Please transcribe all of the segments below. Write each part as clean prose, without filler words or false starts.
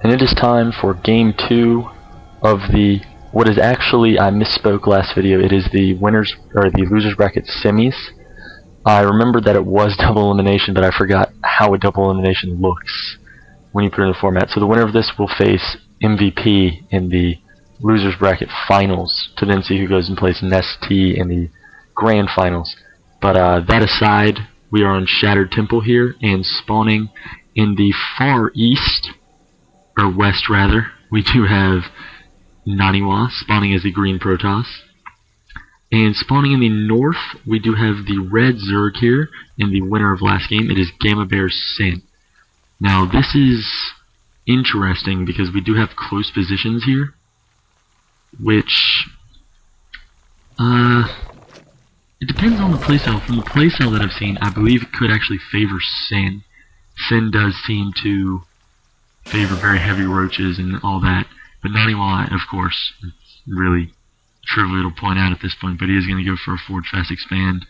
And it is time for game 2 of the, what is actually, I misspoke last video, it is the winners, or the losers bracket semis. I remembered that it was double elimination, but I forgot how a double elimination looks when you put it in the format. So the winner of this will face MVP in the losers bracket finals, to then see who goes and plays Nest T in the grand finals. But that aside, we are on Shattered Temple here, and spawning in the far east, or west rather, we do have Naniwa spawning as the green Protoss. And spawning in the north, we do have the red Zerg here, and the winner of last game, it is Gamma Bear's Sin. Now this is interesting because we do have close positions here, which, it depends on the playstyle. From the playstyle that I've seen, I believe it could actually favor Sin. Sin does seem to favor very heavy roaches and all that, but Naniwa, of course, it's really trivial to point out at this point, but he is going to go for a forward fast expand,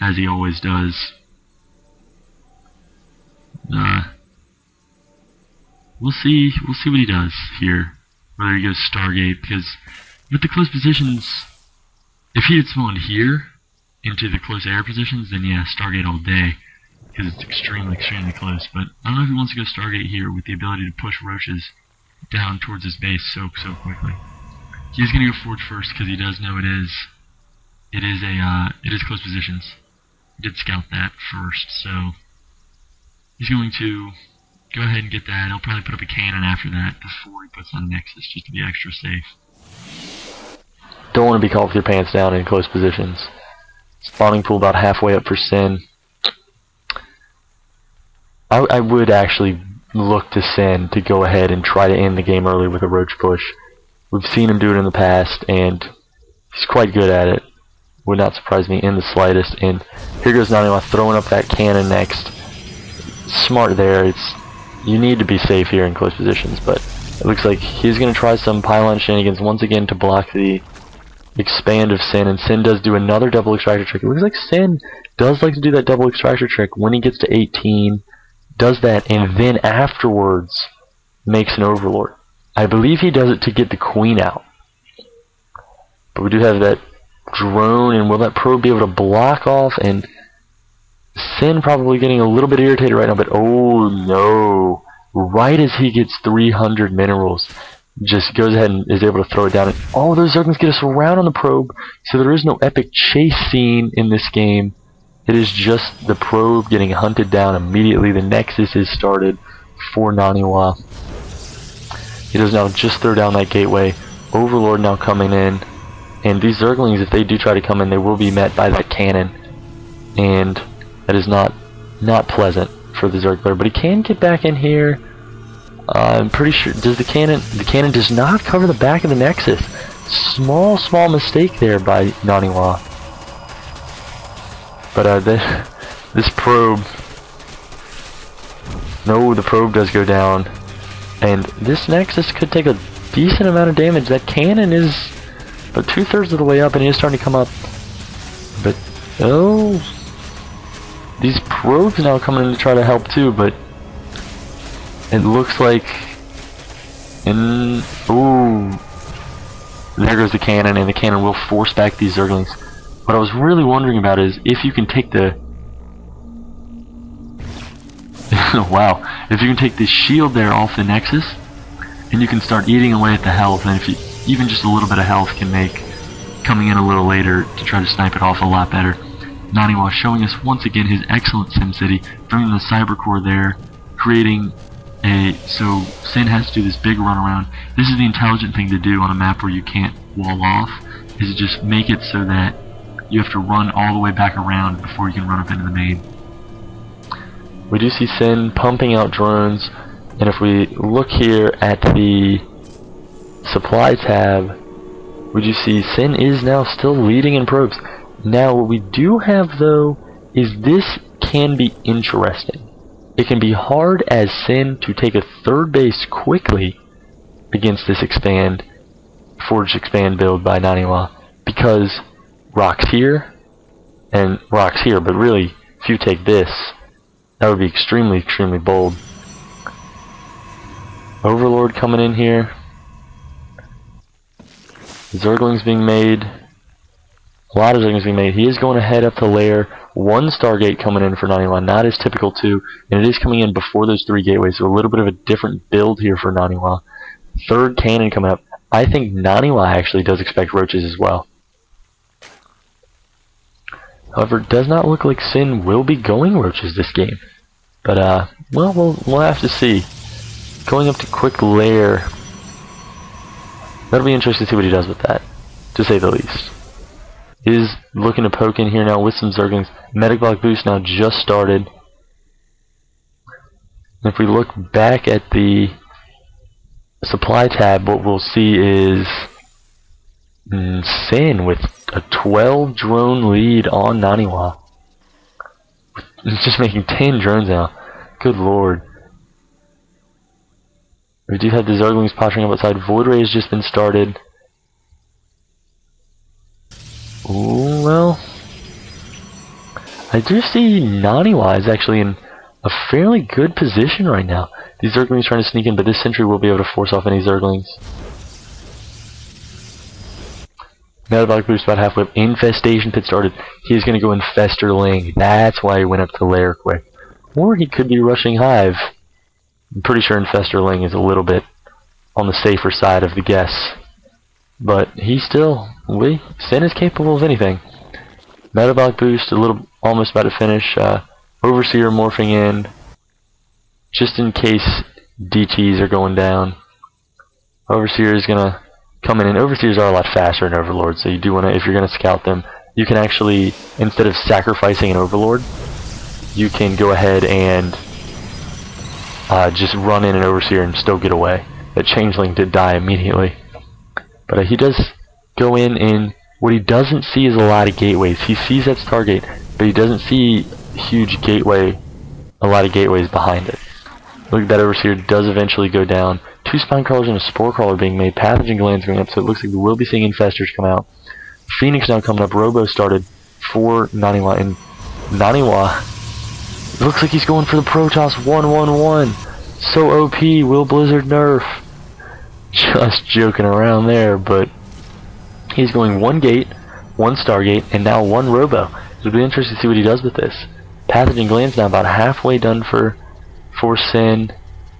as he always does. We'll see what he does here, whether he goes Stargate, because with the close positions, if he had spawned here into the close air positions, then yeah, Stargate all day, because it's extremely close. But I don't know if he wants to go Stargate here with the ability to push roaches down towards his base so quickly. He's going to go forward first because he does know it is close positions. He did scout that first, so he's going to go ahead and get that. He'll probably put up a cannon after that before he puts on Nexus, just to be extra safe. Don't want to be caught with your pants down in close positions. Spawning pool about halfway up for Sin. I would actually look to Sin to go ahead and try to end the game early with a roach push. We've seen him do it in the past, and he's quite good at it. Would not surprise me in the slightest. And here goes Naniwa throwing up that cannon next. Smart there. You need to be safe here in close positions, but it looks like he's going to try some pylon shenanigans once again to block the expand of Sin, and Sin does do another double extractor trick. It looks like Sin does like to do that double extractor trick when he gets to 18, does that, and then afterwards makes an Overlord. I believe he does it to get the Queen out. But we do have that drone, and will that probe be able to block off? And Sin probably getting a little bit irritated right now, but oh no. Right as he gets 300 minerals, just goes ahead and is able to throw it down. And all those Zerglings get us around on the probe, so there is no epic chase scene in this game. It is just the probe getting hunted down immediately. The Nexus is started for Naniwa. He does now just throw down that gateway. Overlord now coming in. And these Zerglings, if they do try to come in, they will be met by that cannon. And that is not pleasant for the Zerg player. But he can get back in here. I'm pretty sure, does the cannon does not cover the back of the Nexus. Small mistake there by Naniwa. But this probe, no, the probe does go down. And this Nexus could take a decent amount of damage. That cannon is about 2/3 of the way up, and he is starting to come up. But, oh, these probes now coming in to try to help too, but it looks like, ooh, there goes the cannon, and the cannon will force back these Zerglings. What I was really wondering about is if you can take the wow, if you can take the shield there off the Nexus, and you can start eating away at the health, and if you, even just a little bit of health can make coming in a little later to try to snipe it off a lot better. Naniwa showing us once again his excellent SimCity, bringing the Cybercore there, creating so Sin has to do this big run around. This is the intelligent thing to do on a map where you can't wall off, is just make it so that you have to run all the way back around before you can run up into the main. We do see Sin pumping out drones, and if we look here at the supply tab, we do see Sin is now still leading in probes. Now what we do have though is this can be interesting. It can be hard as Sin to take a third base quickly against this forged expand build by Naniwa, because rocks here and rocks here, but really if you take this, that would be extremely bold. Overlord coming in here. Zerglings being made. A lot of Zerglings being made. He is going to head up to lair. 1 Stargate coming in for Naniwa, not his typical 2, and it is coming in before those 3 gateways, so a little bit of a different build here for Naniwa. 3rd cannon coming up. I think Naniwa actually does expect roaches as well. However, it does not look like Sin will be going roaches this game. But, well, we'll have to see. Going up to quick lair. That'll be interesting to see what he does with that, to say the least. He is looking to poke in here now with some Zerglings. Medic block boost now just started. And if we look back at the supply tab, what we'll see is Sin with a 12 drone lead on Naniwa. He's just making 10 drones now. Good lord. We do have the Zerglings posturing up outside. Void Ray has just been started. Ooh, well, I do see Naniwa is actually in a fairly good position right now. These Zerglings trying to sneak in, but this sentry will be able to force off any Zerglings. Metabolic boost about halfway up. Infestation pit started. He's going to go Infesterling. That's why he went up to lair quick. Or he could be rushing Hive. I'm pretty sure Infesterling is a little bit on the safer side of the guess. But he still, Sin is capable of anything. Metabolic boost, almost about to finish. Overseer morphing in, just in case DTs are going down. Overseer is gonna come in, and Overseers are a lot faster than Overlords, so you do wanna, if you're gonna scout them, you can actually, instead of sacrificing an Overlord, you can go ahead and just run in an Overseer and still get away. That Changeling did die immediately. But he does go in, and what he doesn't see is a lot of gateways. He sees that Stargate, but he doesn't see huge gateway, a lot of gateways behind it. Look at that Overseer does eventually go down. 2 Spine Crawlers and a Spore Crawler being made. Pathogen Glands going up, so it looks like we will be seeing Infestors come out. Phoenix now coming up. Robo started for Naniwa, and Naniwa looks like he's going for the Protoss 1-1-1. So OP, will Blizzard nerf? Just joking around there, but he's going 1 gate, 1 Stargate, and now 1 Robo. It'll be interesting to see what he does with this. Pathogen Glands now about halfway done for Sin,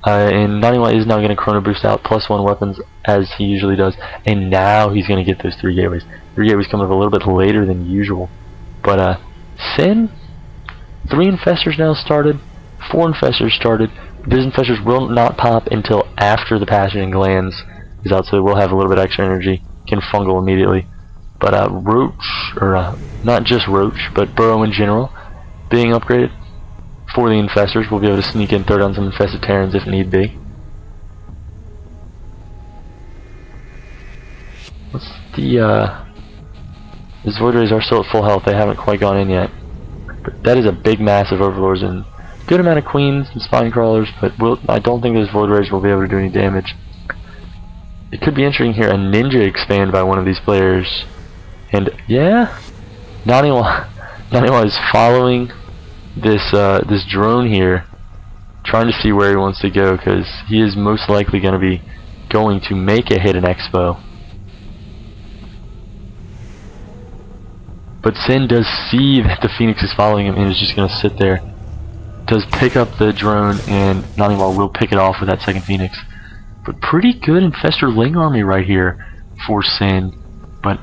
and Naniwa is now going to Chrono Boost out +1 weapons as he usually does, and now he's going to get those 3 gateways. 3 gateways coming up a little bit later than usual, but Sin, 3 Infestors now started, 4 Infestors started. Those Infestors will not pop until after the Pathogen Glands is out, so they will have a little bit extra energy, can fungal immediately. But Roach, or not just Roach, but Burrow in general, being upgraded for the Infestors. We'll be able to sneak in, throw down some Infested Terrans if need be. What's the, these Void Rays are still at full health, they haven't quite gone in yet. But that is a big massive Overlords and good amount of Queens and Spine Crawlers, but I don't think those Void Rays will be able to do any damage. It could be interesting here, a Ninja expand by one of these players. And yeah, Naniwa is following this this drone here, trying to see where he wants to go, because he is most likely going to be going to make a hidden expo. But Sin does see that the Phoenix is following him and is just going to sit there. Does pick up the drone, and Naniwa will pick it off with that 2nd Phoenix. But pretty good Infestor Ling army right here for Sin. But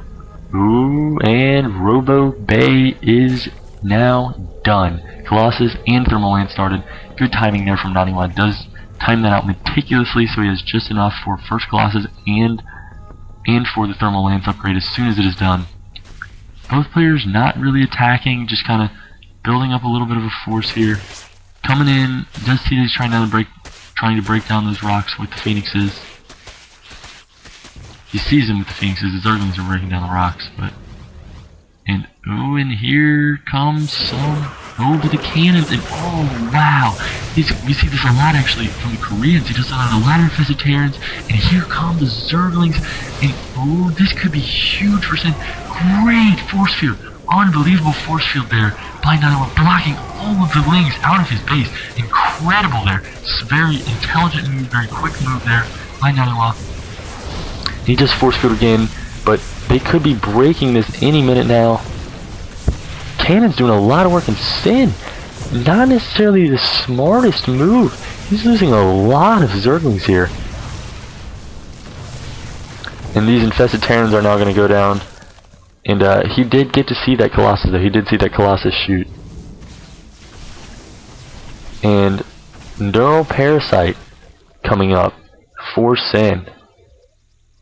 ooh, and Robo Bay is now done. Colossus and Thermal Lance started. Good timing there from Naniwa. Does time that out meticulously, so he has just enough for first Colossus and for the Thermal Lance upgrade as soon as it is done. Both players not really attacking, just kind of building up a little bit of a force here. Coming in, does see that he's trying to break down those rocks with the Phoenixes. He sees them with the Phoenixes. The Zerglings are breaking down the rocks, but and here comes some. Oh, but the cannons, and oh wow, we see this a lot actually from the Koreans. He does a lot of Infested Terrans, and here come the Zerglings, and oh, this could be huge for Sin. Great force field. Unbelievable force field there by Naniwa, blocking all of the lings out of his base. Incredible there. It's very intelligent move, very quick move there by Naniwa. He just force field again, but they could be breaking this any minute now. Cannon's doing a lot of work, and Sin, not necessarily the smartest move. He's losing a lot of Zerglings here. And these infested Terrans are now going to go down. And he did get to see that Colossus, though. He did see that Colossus shoot. And Neural Parasite coming up for Sin.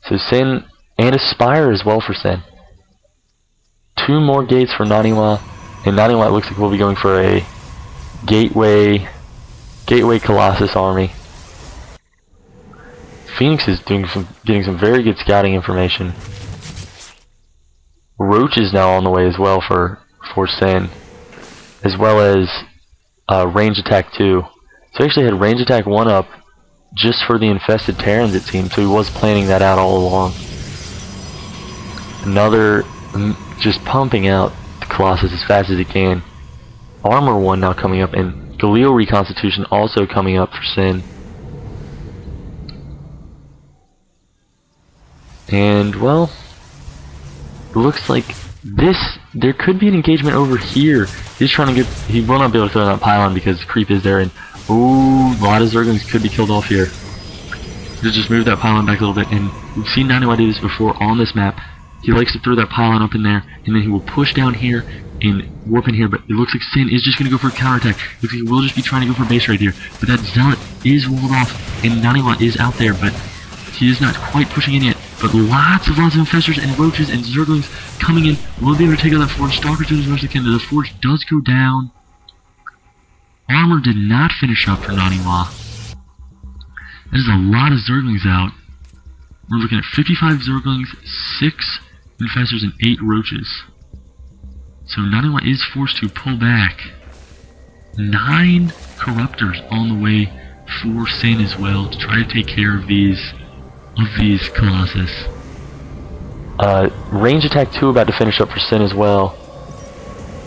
So Sin, and Aspire as well for Sin. 2 more gates for Naniwa. And Naniwa, it looks like we'll be going for a Gateway Colossus army. Phoenix is getting some very good scouting information. Roach is now on the way as well for Sin, as well as range attack 2. So he actually had range attack 1 up just for the infested Terrans, it seemed. So he was planning that out all along. Another, just pumping out the Colossus as fast as he can. Armor 1 now coming up, and Galil Reconstitution also coming up for Sin. And, well, it looks like there could be an engagement over here. He's trying to he will not be able to throw that pylon because creep is there, and ooh, a lot of Zerglings could be killed off here. Just move that pylon back a little bit, and we've seen Naniwa do this before on this map. He likes to throw that pylon up in there, and then he will push down here and warp in here, but it looks like Sin is just going to go for a counterattack. Looks like he will just be trying to go for a base raid here, but that Zealot is walled off, and Naniwa is out there, but he is not quite pushing in yet. But lots of infestors and roaches and Zerglings coming in. We'll be able to take out that forge. Stalker doing as much as they can. The forge does go down. Armor did not finish up for Naniwa. That is a lot of Zerglings out. We're looking at 55 Zerglings, 6 infestors, and 8 roaches. So Naniwa is forced to pull back. 9 corruptors on the way for Sin as well to try to take care of these Colossus. Range attack 2 about to finish up for Sin as well.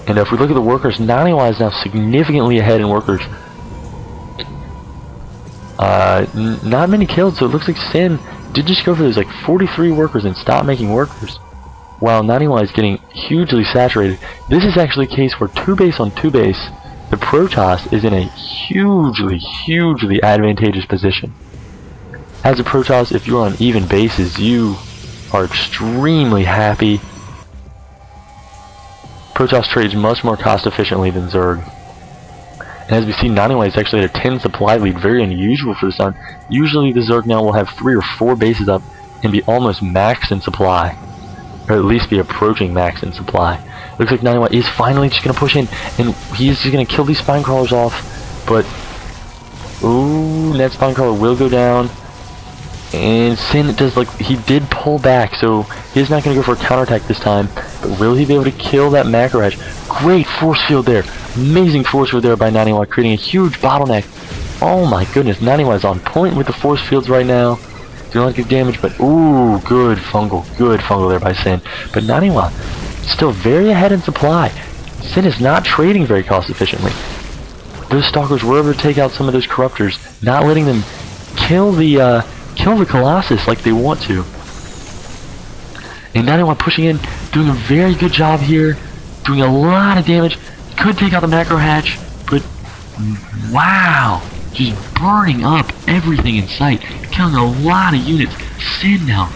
And if we look at the workers, Naniwa is now significantly ahead in workers. Not many killed, so it looks like Sin did just go for those like 43 workers and stop making workers. While Naniwa is getting hugely saturated. This is actually a case where 2 base on 2 base, the Protoss is in a hugely advantageous position. As a Protoss, if you're on even bases, you are extremely happy. Protoss trades much more cost efficiently than Zerg. And as we see, Naniwa is actually at a 10 supply lead, very unusual for this time. Usually the Zerg now will have 3 or 4 bases up and be almost max in supply. Or at least be approaching max in supply. Looks like Naniwa is finally just going to push in, and he's just going to kill these spine crawlers off. But, ooh, that spine crawler will go down. And Sin does, like, he did pull back, so he's not going to go for a counterattack this time. But will he be able to kill that macro hatch? Great force field there. Amazing force field there by Naniwa, creating a huge bottleneck. Oh my goodness, Naniwa is on point with the force fields right now. Doing good damage, but ooh, good fungal there by Sin. But Naniwa, still very ahead in supply. Sin is not trading very cost efficiently. Those stalkers were able to take out some of those corruptors, not letting them kill the Colossus like they want to. And Naniwa pushing in, doing a very good job here, doing a lot of damage. Could take out the macro hatch, but wow, just burning up everything in sight, killing a lot of units. Sin now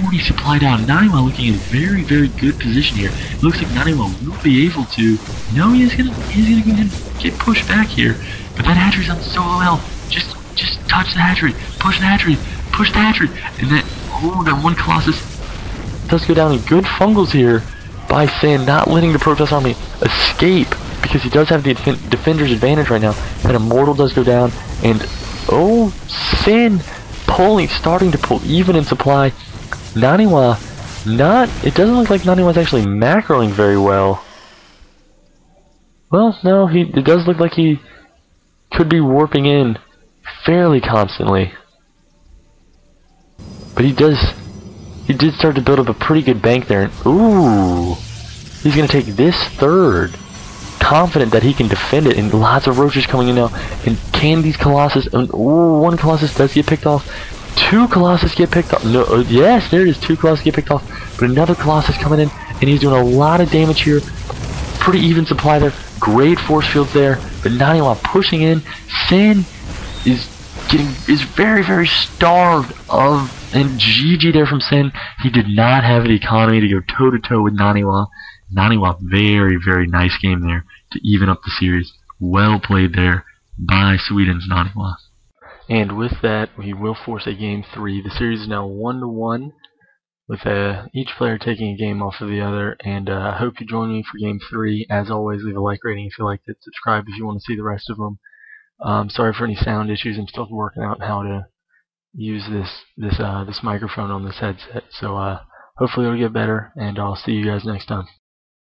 40 supply down. Naniwa looking in very good position here. It looks like Naniwa will be able to. No, he's gonna go ahead and get pushed back here. But that hatchery's on so low health. Just touch the hatchery, push the hatchery, push the hatchery, and that one Colossus does go down. And good fungals here by Sin, not letting the Protoss army escape because he does have the defender's advantage right now. That Immortal does go down, and oh, Sin starting to pull even in supply. Naniwa, it doesn't look like Naniwa's actually macroing very well. Well, no, it does look like he could be warping in fairly constantly. But he did start to build up a pretty good bank there. And, ooh, He's going to take this third, confident that he can defend it, and lots of roaches coming in now. And can these Colossus... one Colossus does get picked off. Two Colossus get picked off. No, yes, there it is. Two Colossus get picked off. But another Colossus coming in, and he's doing a lot of damage here. Pretty even supply there. Great force fields there. But Naniwa pushing in. Sin is very, very starved of... And GG there from Sin. He did not have the economy to go toe-to-toe with Naniwa. Naniwa, very, very nice game there to even up the series. Well played there by Sweden's Naniwa. And with that, we will force a game 3. The series is now 1-1, with each player taking a game off of the other. And I hope you join me for game 3. As always, leave a like rating if you liked it. Subscribe if you want to see the rest of them. Sorry for any sound issues. I'm still working out how to use this microphone on this headset. So hopefully it'll get better, and I'll see you guys next time.